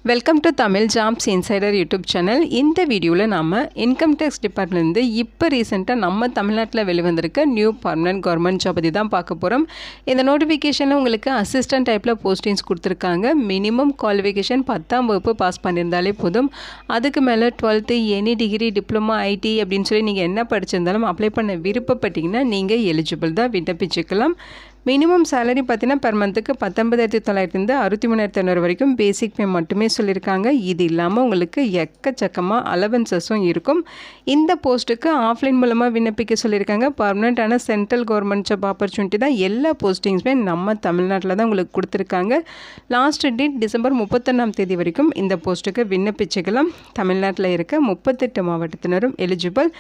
Welcome to Tamil jobs insider YouTube channel. இந்த வீடியோவில் நம்ம இன்கம் டேக்ஸ் டிபார்ட்மெண்ட்லேருந்து இப்போ ரீசெண்டாக நம்ம தமிழ்நாட்டில் வெளிவந்திருக்க நியூ பர்மனன்ட் கவர்மெண்ட் ஜாப் பற்றி தான் பார்க்க போகிறோம். இந்த நோட்டிஃபிகேஷனில் உங்களுக்கு அசிஸ்டன்ட் டைப்பில் போஸ்டிங்ஸ் கொடுத்துருக்காங்க. மினிமம் குவாலிஃபிகேஷன் 10ஆம் வகுப்பு பாஸ் பண்ணியிருந்தாலே போதும். அதுக்கு மேலே 12th any degree diploma ID அப்படின்னு சொல்லி நீங்கள் என்ன படிச்சிருந்தாலும் அப்ளை பண்ண விருப்பப்பட்டீங்கன்னா நீங்கள் எலிஜிபிள் தான், விண்ணப்பிச்சுக்கலாம். மினிமம் சேலரி பார்த்தீங்கன்னா பெர் மந்த்துக்கு 19,900 63,500 வரைக்கும் பேசிக் பே மட்டுமே சொல்லியிருக்காங்க. இது இல்லாமல் உங்களுக்கு எக்கச்சக்கமாக அலவன்சஸும் இருக்கும். இந்த போஸ்ட்டுக்கு ஆஃப்லைன் மூலமாக விண்ணப்பிக்க சொல்லியிருக்காங்க. பர்மனெண்ட்டான சென்ட்ரல் கவர்மெண்ட் ஜாப் ஆப்பர்ச்சுனிட்டி தான். எல்லா போஸ்டிங்ஸுமே நம்ம தமிழ்நாட்டில் தான் உங்களுக்கு கொடுத்துருக்காங்க. லாஸ்ட் டேட் டிசம்பர் 31ஆம் தேதி வரைக்கும் இந்த போஸ்ட்டுக்கு விண்ணப்பிச்சுக்கலாம். தமிழ்நாட்டில் இருக்க 38 மாவட்டத்தினரும் எலிஜிபிள்.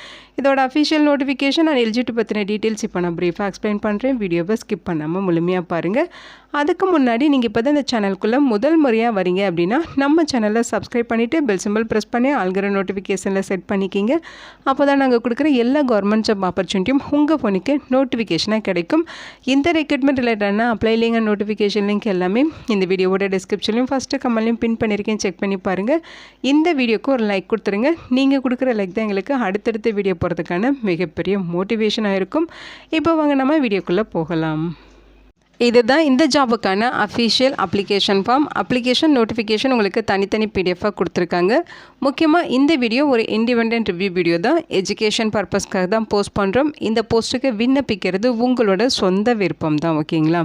இதோட அஃபிஷியல் நோட்டிஃபிகேஷன் அண்ட் எலிஜிபிலிட்டி பற்றின டீட்டெயில்ஸ் இப்போ நான் ப்ரீஃபாக எக்ஸ்பிளைன் பண்ணுறேன். வீடியோவை ஸ்கிப் பண்ணாமல் முழுமையாக பாருங்கள். அதுக்கு முன்னாடி நீங்கள் இப்போ தான் இந்த சேனலுக்குள்ளே முதல் முறையாக வரீங்க அப்படின்னா நம்ம சேனலை சப்ஸ்கிரைப் பண்ணிவிட்டு பெல் சிம்பிள் ப்ரெஸ் பண்ணி ஆல்கிற நோட்டிஃபிகேஷனில் செட் பண்ணிக்கிங்க. அப்போ தான் நாங்கள் கொடுக்குற எல்லா கவர்மெண்ட் ஜாப் ஆப்பர்ச்சுனிட்டியும் உங்கள் ஃபோனுக்கு நோட்டிஃபிகேஷனாக கிடைக்கும். இந்த ரெக்ரூட்மெண்ட் ரிலேட்டடான apply link and notification link எல்லாமே இந்த வீடியோவோட டிஸ்கிரிப்ஷன்லையும் ஃபஸ்ட்டு கமெண்ட்லையும் பின் பண்ணியிருக்கேன், செக் பண்ணி பாருங்கள். இந்த வீடியோக்கு ஒரு லைக் கொடுத்துருங்க. நீங்கள் கொடுக்குற லைக் தான் எங்களுக்கு அடுத்தடுத்த வீடியோ போகிறதுக்கான மிகப்பெரிய மோட்டிவேஷனாக இருக்கும். இப்போ வாங்க நம்ம வீடியோக்குள்ளே போகலாம். இதுதான் இந்த ஜாபுக்கான official application form. Application notification உங்களுக்கு தனித்தனி பிடிஎஃபாக கொடுத்துருக்காங்க. முக்கியமாக இந்த வீடியோ ஒரு இண்டிபெண்டன்ட் ரிவ்யூ வீடியோ தான். எஜுகேஷன் பர்பஸ்க்காக தான் போஸ்ட் பண்ணுறோம். இந்த போஸ்ட்டுக்கு விண்ணப்பிக்கிறது உங்களோட சொந்த விருப்பம் தான், ஓகேங்களா?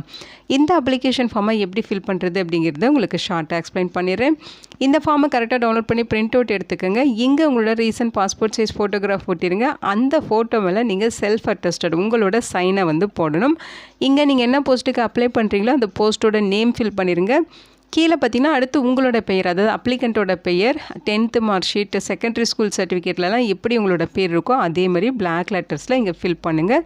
இந்த அப்ளிகேஷன் ஃபார்மை எப்படி ஃபில் பண்ணுறது அப்படிங்கிறத உங்களுக்கு ஷார்ட்டாக எக்ஸ்பிளைன் பண்ணிடுறேன். இந்த ஃபார்மை கரெக்டாக டவுன்லோட் பண்ணி பிரிண்ட் அவுட் எடுத்துக்கோங்க. இங்கே உங்களோட ரீசன்ட் பாஸ்போர்ட் சைஸ் ஃபோட்டோகிராஃப் ஒட்டிடுங்க. அந்த ஃபோட்டோ மேலே நீங்கள் செல்ஃப் அட்டஸ்டட் உங்களோட சைனை போடணும். இங்கே நீங்கள் என்ன போஸ்ட்டுக்கு அப்ளை பண்ணுறீங்களோ அந்த போஸ்ட்டோட நேம் ஃபில் பண்ணிடுங்க. கீழே பார்த்தீங்கன்னா அடுத்து உங்களோட பெயர், அதாவது அப்ளிகண்ட்டோட பெயர், 10th mark sheet, secondary school சர்டிஃபிகேட்லலாம் எப்படி உங்களோட பேர் இருக்கோ அதே மாதிரி பிளாக் லெட்டர்ஸில் இங்கே ஃபில் பண்ணுங்கள்.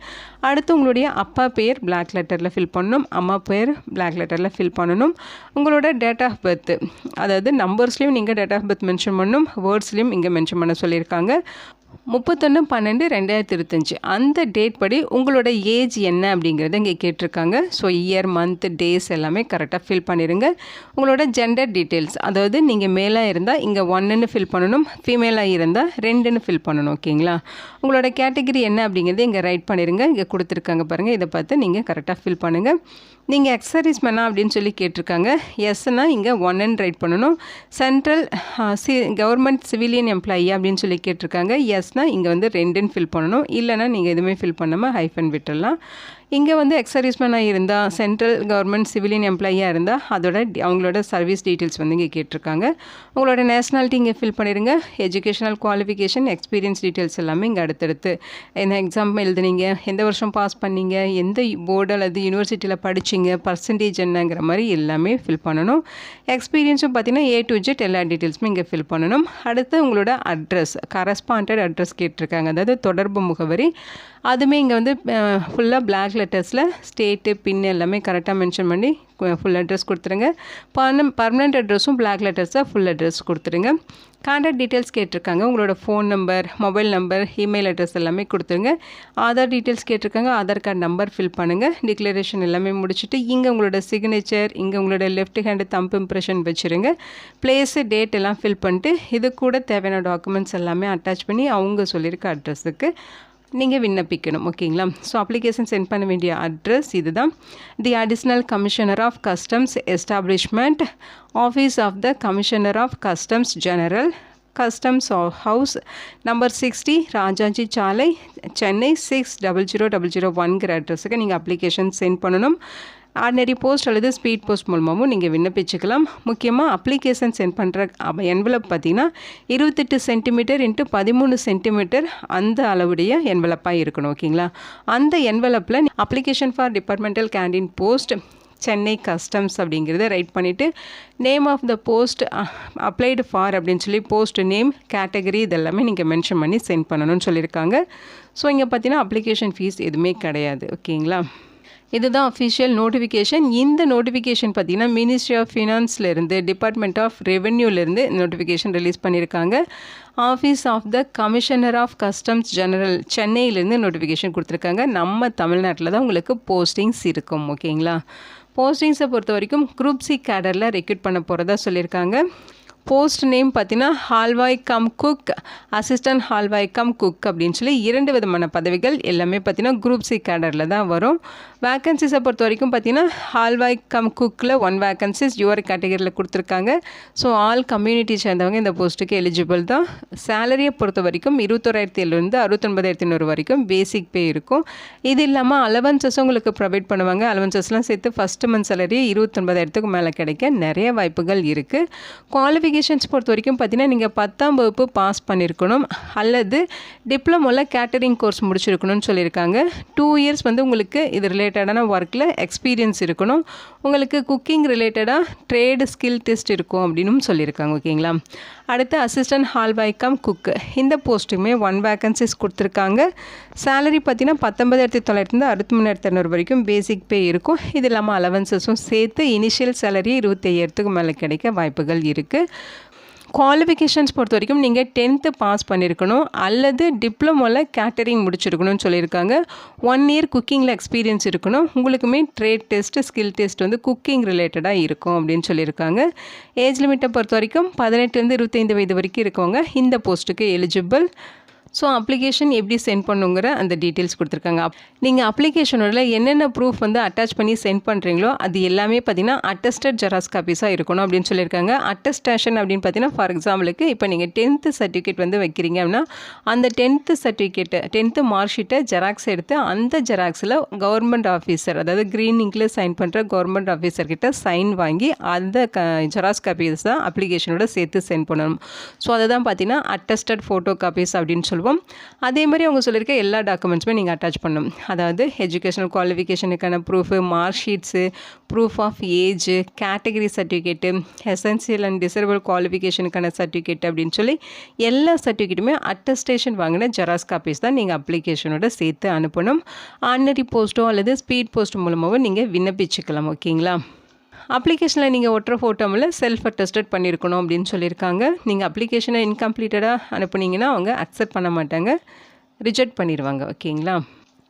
அடுத்து உங்களுடைய அப்பா பெயர் பிளாக் லெட்டரில் ஃபில் பண்ணணும், அம்மா பெயர் பிளாக் லெட்டரில் ஃபில் பண்ணணும். உங்களோட டேட் ஆஃப் பர்த், அதாவது நம்பர்ஸ்லேயும் நீங்கள் டேட் ஆஃப் பர்த் மென்ஷன் பண்ணணும், வேர்ட்ஸ்லேயும் இங்கே மென்ஷன் பண்ண சொல்லியிருக்காங்க. 31/12/2025 அந்த டேட் படி உங்களோட ஏஜ் என்ன அப்படிங்கிறத இங்கே கேட்டிருக்காங்க. ஸோ இயர், மந்த், டேஸ் எல்லாமே கரெக்டாக ஃபில் பண்ணிடுங்க. உங்களோட ஜெண்டர் டீட்டெயில்ஸ், அதாவது நீங்கள் மேலாக இருந்தால் இங்கே 1ன்னு ஃபில் பண்ணணும், ஃபீமேலாக இருந்தால் 2ன்னு ஃபில் பண்ணணும், ஓகேங்களா? உங்களோட கேட்டகரி என்ன அப்படிங்கிறத இங்கே ரைட் பண்ணிடுங்க. இங்கே கொடுத்துருக்காங்க பாருங்கள், இதை பார்த்து நீங்கள் கரெக்டாக ஃபில் பண்ணுங்கள். நீங்கள் எக்ஸர்வீஸ் மேனா அப்படின்னு சொல்லி கேட்டிருக்காங்க. எஸ்னா இங்கே 1ன்னு ரைட் பண்ணணும். சென்ட்ரல் கவர்மெண்ட் சிவிலியன் எம்ப்ளாயி அப்படின்னு சொல்லி கேட்டிருக்காங்க. எஸ்னா இங்கே 2ன்னு ஃபில் பண்ணணும். இல்லைனா நீங்கள் எதுவுமே ஃபில் பண்ணாமல் ஹைஃபன் விட்டுடலாம். இங்கே எக்ஸர்வீஸ் மேனாக இருந்தால், சென்ட்ரல் கவர்மெண்ட் சிவிலியன் எம்ப்ளாயியாக இருந்தால் அதோட அவங்களோட சர்வீஸ் டீட்டெயில்ஸ் இங்கே கேட்டிருக்காங்க. உங்களோட நேஷ்னாலிட்டி இங்கே ஃபில் பண்ணிடுங்க. எஜுகேஷனல் குவாலிஃபிகேஷன், எக்ஸ்பீரியன்ஸ் டீட்டெயில்ஸ் எல்லாமே இங்கே அடுத்தடுத்து என்ன எக்ஸாம் எழுதுனீங்க, எந்த வருஷம் பாஸ் பண்ணீங்க, எந்த போர்டு அல்லது யூனிவர்சிட்டியில் படிச்சிங்க, பர்சன்டேஜ் என்னங்கிற மாதிரி எல்லாமே ஃபில் பண்ணணும். எக்ஸ்பீரியன்ஸும் பார்த்தீங்கன்னா A to Z எல்லா டீட்டெயில்ஸுமே இங்கே ஃபில் பண்ணணும். அடுத்து உங்களோட அட்ரஸ், கரஸ்பாண்டட் அட்ரஸ் கேட்டிருக்காங்க, அதாவது தொடர்பு முகவரி. அதுவுமே இங்கே ஃபுல்லாக பிளாக் லெட்டர்ஸில் ஸ்டேட்டு, பின் எல்லாமே கரெக்டாக மென்ஷன் பண்ணி ஃபுல் அட்ரஸ் கொடுத்துருங்க. பர்மனெண்ட் அட்ரஸும் பிளாக் லெட்டர்ஸாக ஃபுல் அட்ரஸ் கொடுத்துருங்க. கான்டாக்ட் டீட்டெயில்ஸ் கேட்டிருக்காங்க. உங்களோட phone number, mobile number, email address எல்லாமே கொடுத்துருங்க. ஆதார் டீட்டெயில்ஸ் கேட்டிருக்காங்க. ஆதார் கார்டு நம்பர் ஃபில் பண்ணுங்கள். டிக்ளரேஷன் எல்லாமே முடிச்சுட்டு இங்கே உங்களோட சிக்னேச்சர், இங்கே உங்களோட லெஃப்ட் ஹேண்டு தம்ப் இம்ப்ரெஷன் வச்சுருங்க. பிளேஸு, டேட் எல்லாம் ஃபில் பண்ணிட்டு இது கூட தேவையான டாக்குமெண்ட்ஸ் எல்லாமே அட்டாச் பண்ணி அவங்க சொல்லியிருக்க அட்ரஸுக்கு நீங்கள் விண்ணப்பிக்கணும், ஓகேங்களா? ஸோ அப்ளிகேஷன் சென்ட் பண்ண வேண்டிய அட்ரஸ் இது தான். The additional commissioner of customs establishment, office of the commissioner of customs general, customs house, number 60 Rajaji சாலை, சென்னை 600001ங்கிற அட்ரஸுக்கு நீங்கள் அப்ளிகேஷன் சென்ட் பண்ணணும். ஆர்டினரி போஸ்ட் அல்லது ஸ்பீட் போஸ்ட் மூலமாகவும் நீங்கள் விண்ணப்பிச்சுக்கலாம். முக்கியமாக அப்ளிகேஷன் சென்ட் பண்ணுற என்வலப் பார்த்திங்கன்னா 28 சென்டிமீட்டர் × 13 சென்டிமீட்டர் அந்த அளவுடைய என்வலப்பாக இருக்கணும், ஓகேங்களா? அந்த என்வலப்பில் application for departmental canteen post Chennai customs அப்படிங்கிறத ரைட் பண்ணிவிட்டு name of the post applied for அப்படின்னு சொல்லி போஸ்ட் நேம், கேட்டகரி இதெல்லாமே நீங்கள் மென்ஷன் பண்ணி சென்ட் பண்ணணும்னு சொல்லியிருக்காங்க. ஸோ இங்கே பார்த்தீங்கன்னா அப்ளிகேஷன் ஃபீஸ் எதுவுமே கிடையாது, ஓகேங்களா? இதுதான் அஃபிஷியல் நோட்டிஃபிகேஷன். இந்த நோட்டிஃபிகேஷன் பார்த்திங்கன்னா மினிஸ்ட்ரி ஆஃப் ஃபினான்ஸ்லேருந்து, டிபார்ட்மெண்ட் ஆஃப் ரெவென்யூலேருந்து நோட்டிஃபிகேஷன் ரிலீஸ் பண்ணியிருக்காங்க. Office of the commissioner of customs general சென்னையிலேருந்து நோட்டிஃபிகேஷன் கொடுத்துருக்காங்க. நம்ம தமிழ்நாட்டில் தான் உங்களுக்கு போஸ்டிங்ஸ் இருக்கும், ஓகேங்களா? போஸ்டிங்ஸை பொறுத்த வரைக்கும் குரூப் சி கேடரில் ரெக்ரூட் பண்ண போகிறதா சொல்லியிருக்காங்க. போஸ்ட் நேம் பார்த்தீங்கன்னா halwai cum cook, assistant halwai cum cook அப்படின்னு சொல்லி 2 விதமான பதவிகள் எல்லாமே பார்த்தீங்கன்னா குரூப் சி கேடரில் தான் வரும். வேக்கன்சிஸை பொறுத்த வரைக்கும் பார்த்தீங்கன்னா ஹால்வாய் கம் குக்கில் 1 வேக்கன்சிஸ் யுவர் கேட்டகரியில் கொடுத்துருக்காங்க. ஸோ ஆல் கம்யூனிட்டி சேர்ந்தவங்க இந்த போஸ்ட்டுக்கு எலிஜிபிள் தான். சேலரியை பொறுத்த வரைக்கும் 21,700 69,800 வரைக்கும் பேசிக் பே இருக்கும். இது இல்லாமல் அலவன்சஸும் உங்களுக்கு ப்ரொவைட் பண்ணுவாங்க. அலவன்சஸ்லாம் சேர்த்து ஃபஸ்ட் மந்த் சேலரி 29,000க்கு மேலே கிடைக்க நிறைய வாய்ப்புகள் இருக்குது. குவாலிஃபிகேஷன்ஸ் பொறுத்த வரைக்கும் பார்த்தீங்கன்னா நீங்கள் 10ஆம் வகுப்பு பாஸ் பண்ணியிருக்கணும் அல்லது டிப்ளமோவில் கேட்டரிங் கோர்ஸ் முடிச்சிருக்கணும்னு சொல்லியிருக்காங்க. 2 இயர்ஸ் வந்து உங்களுக்கு இது ரிலேட்டடான ஒர்க்கில் எக்ஸ்பீரியன்ஸ் இருக்கணும். உங்களுக்கு குக்கிங் ரிலேட்டடாக ட்ரேடு ஸ்கில் டெஸ்ட் இருக்கும் அப்படின்னு சொல்லியிருக்காங்க. ஓகேங்களா. அடுத்து அசிஸ்டன்ட் ஹால்வாய் கம் குக் இந்த போஸ்ட்டுமே 1 வேக்கன்சிஸ் கொடுத்துருக்காங்க. சேலரி பார்த்தீங்கன்னா 19,900 63,200 வரைக்கும் பேசிக் பே இருக்கும். இது இல்லாமல் அலவன்சஸும் சேர்த்து இனிஷியல் சேலரி 25,000க்கு மேலே கிடைக்க வாய்ப்புகள் இருக்குது. குவாலிஃபிகேஷன்ஸ் பொறுத்த வரைக்கும் நீங்கள் 10th பாஸ் பண்ணியிருக்கணும் அல்லது டிப்ளமோவில் கேட்டரிங் முடிச்சிருக்கணும்னு சொல்லியிருக்காங்க. 1 இயர் குக்கிங்கில் எக்ஸ்பீரியன்ஸ் இருக்கணும். உங்களுக்குமே ட்ரேட் டெஸ்ட்டு ஸ்கில் டெஸ்ட் வந்து குக்கிங் ரிலேட்டடாக இருக்கும் அப்படின்னு சொல்லியிருக்காங்க. ஏஜ் லிமிட்டை பொறுத்த வரைக்கும் 18லேருந்து 25 வயது வரைக்கும் இருக்கவங்க இந்த போஸ்ட்டுக்கு எலிஜிபிள். ஸோ அப்ளிகேஷன் எப்படி சென்ட் பண்ணுங்கிற அந்த டீட்டெயில்ஸ் கொடுத்துருக்காங்க. நீங்கள் அப்ளிகேஷனோட என்னென்ன ப்ரூஃப் வந்து அட்டாச் பண்ணி சென்ட் பண்ணுறீங்களோ அது எல்லாமே பார்த்தீங்கன்னா அட்டஸ்டட் ஜெராக்ஸ் காப்பீஸாக இருக்கணும் அப்படின்னு சொல்லியிருக்காங்க. அட்டஸ்டேஷன் அப்படின்னு பார்த்தீங்கன்னா ஃபார் எக்ஸாம்பிளுக்கு இப்போ நீங்கள் 10th சர்டிஃபிகேட் வந்து வைக்கிறீங்க அப்படின்னா அந்த 10th சர்டிஃபிகேட்டை 10th மார்க் ஷீட்டை ஜெராக்ஸ் எடுத்து அந்த ஜெராக்ஸில் கவர்மெண்ட் ஆஃபீஸர் அதாவது க்ரீன் இங்கில் சைன் பண்ணுற கவர்மெண்ட் ஆஃபீஸர்கிட்ட சைன் வாங்கி அந்த ஜெராக்ஸ் காப்பீஸ் தான் அப்ளிகேஷனோட சேர்த்து சென்ட் பண்ணணும். ஸோ அதை தான் பார்த்தீங்கன்னா அட்டஸ்டட் ஃபோட்டோ காப்பீஸ் அப்படின்னு சொல்லுவோம். அதே மாதிரி அவங்க சொல்லியிருக்க எல்லா டாக்குமெண்ட்ஸுமே நீங்கள் அட்டாச் பண்ணணும். அதாவது எஜுகேஷனல் குவாலிஃபிகேஷனுக்கான proof, mark sheets, proof of age, category certificate, essential and disable குவாலிஃபிகேஷனுக்கான சர்டிஃபிகேட் அப்படின்னு சொல்லி எல்லா சர்டிஃபிகேட்டுமே அட்டஸ்டேஷன் வாங்கின ஜெராக்ஸ் காப்பீஸ் தான் நீங்கள் அப்ளிகேஷனோட சேர்த்து அனுப்பணும். ஆர்டினரி போஸ்ட்டோ அல்லது ஸ்பீட் போஸ்ட் மூலமாகவும் நீங்கள் விண்ணப்பிச்சுக்கலாம். ஓகேங்களா. அப்ளிகேஷனில் நீங்கள் ஒட்டுற ஃபோட்டோவில் செல்ஃப் அட்டஸ்டட் பண்ணியிருக்கணும் அப்படின்னு சொல்லியிருக்காங்க. நீங்கள் அப்ளிகேஷனை இன்கம்ப்ளீட்டடாக அனுப்புனீங்கன்னா அவங்க அக்செப்ட் பண்ண மாட்டாங்க, ரிஜெக்ட் பண்ணிடுவாங்க. ஓகேங்களா.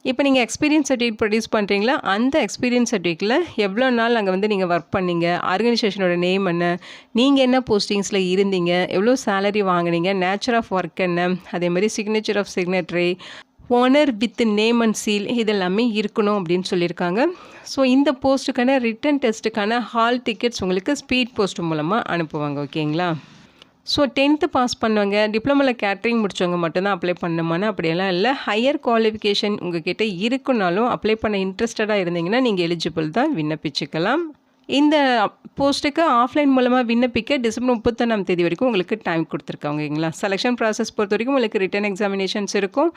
இப்போ நீங்கள் எக்ஸ்பீரியன்ஸ் சர்டிஃபிகேட் ப்ரொடியூஸ் பண்ணுறீங்களா, அந்த எக்ஸ்பீரியன்ஸ் சர்டிஃபிகேட்டில் எவ்வளோ நாள் அங்கே வந்து நீங்கள் ஒர்க் பண்ணீங்க, ஆர்கனைசேஷனோட நேம் என்ன, நீங்கள் என்ன போஸ்டிங்ஸில் இருந்தீங்க, எவ்வளோ சேலரி வாங்கினீங்க, நேச்சர் ஆஃப் ஒர்க் என்ன, அதே மாதிரி signature of signatory, owner with name and seal இதெல்லாமே இருக்கணும் அப்படின்னு சொல்லியிருக்காங்க. ஸோ இந்த போஸ்ட்டுக்கான ரிட்டன் டெஸ்ட்டுக்கான ஹால் டிக்கெட்ஸ் உங்களுக்கு ஸ்பீட் போஸ்ட் மூலமாக அனுப்புவாங்க. ஓகேங்களா. ஸோ 10th பாஸ் பண்ணுவாங்க, டிப்ளமோவில் கேட்ரிங் முடித்தவங்க மட்டும்தான் அப்ளை பண்ணணுமான்னு அப்படியெல்லாம் இல்லை. ஹையர் குவாலிஃபிகேஷன் உங்கள்கிட்ட இருக்குனாலும் அப்ளை பண்ண இன்ட்ரெஸ்டடாக இருந்தீங்கன்னா நீங்கள் எலிஜிபிள் தான், விண்ணப்பிச்சுக்கலாம். இந்த போஸ்ட்டுக்கு ஆஃப்லைன் மூலமாக விண்ணப்பிக்க டிசம்பர் 31ஆம் தேதி வரைக்கும் உங்களுக்கு டைம் கொடுத்துருக்காங்க. ஓகேங்களா. செலெக்ஷன் ப்ராசஸ் பொறுத்த வரைக்கும் உங்களுக்கு ரிட்டன் எக்ஸாமினேஷன்ஸ் இருக்கும்,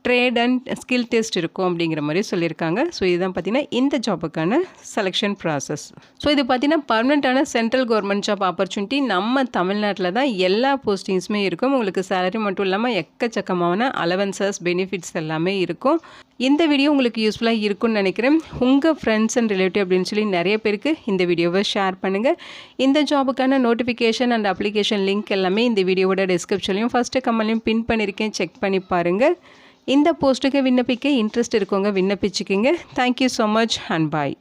ட்ரேட் அண்ட் ஸ்கில் டெஸ்ட் இருக்கும் அப்படிங்கிற மாதிரி சொல்லியிருக்காங்க. ஸோ இதுதான் பார்த்தீங்கன்னா இந்த ஜாபுக்கான செலெக்ஷன் ப்ராசஸ். ஸோ இது பார்த்தீங்கன்னா பர்மனெண்ட்டான சென்ட்ரல் கவர்மெண்ட் ஜாப் ஆப்பர்ச்சுனிட்டி. நம்ம தமிழ்நாட்டில் தான் எல்லா போஸ்டிங்ஸுமே இருக்கும். உங்களுக்கு சேலரி மட்டும் இல்லாமல் எக்கச்சக்கமான அலவன்சஸ், பெனிஃபிட்ஸ் எல்லாமே இருக்கும். இந்த வீடியோ உங்களுக்கு யூஸ்ஃபுல்லாக இருக்கும்னு நினைக்கிறேன். உங்கள் ஃப்ரெண்ட்ஸ் அண்ட் ரிலேட்டிவ் அப்படின்னு சொல்லி நிறைய பேருக்கு இந்த வீடியோவை ஷேர் பண்ணுங்கள். இந்த ஜாபுக்கான நோட்டிஃபிகேஷன் அண்ட் அப்ளிகேஷன் லிங்க் எல்லாமே இந்த வீடியோவோட டிஸ்கிரிப்ஷன்லையும் ஃபஸ்ட்டு கமெண்ட்லையும் பின் பண்ணியிருக்கேன், செக் பண்ணி பாருங்கள். இந்த போஸ்ட்டுக்கு விண்ணப்பிக்க இன்ட்ரெஸ்ட் இருக்கவங்க விண்ணப்பிச்சுக்கிங்க. Thank you so much and bye.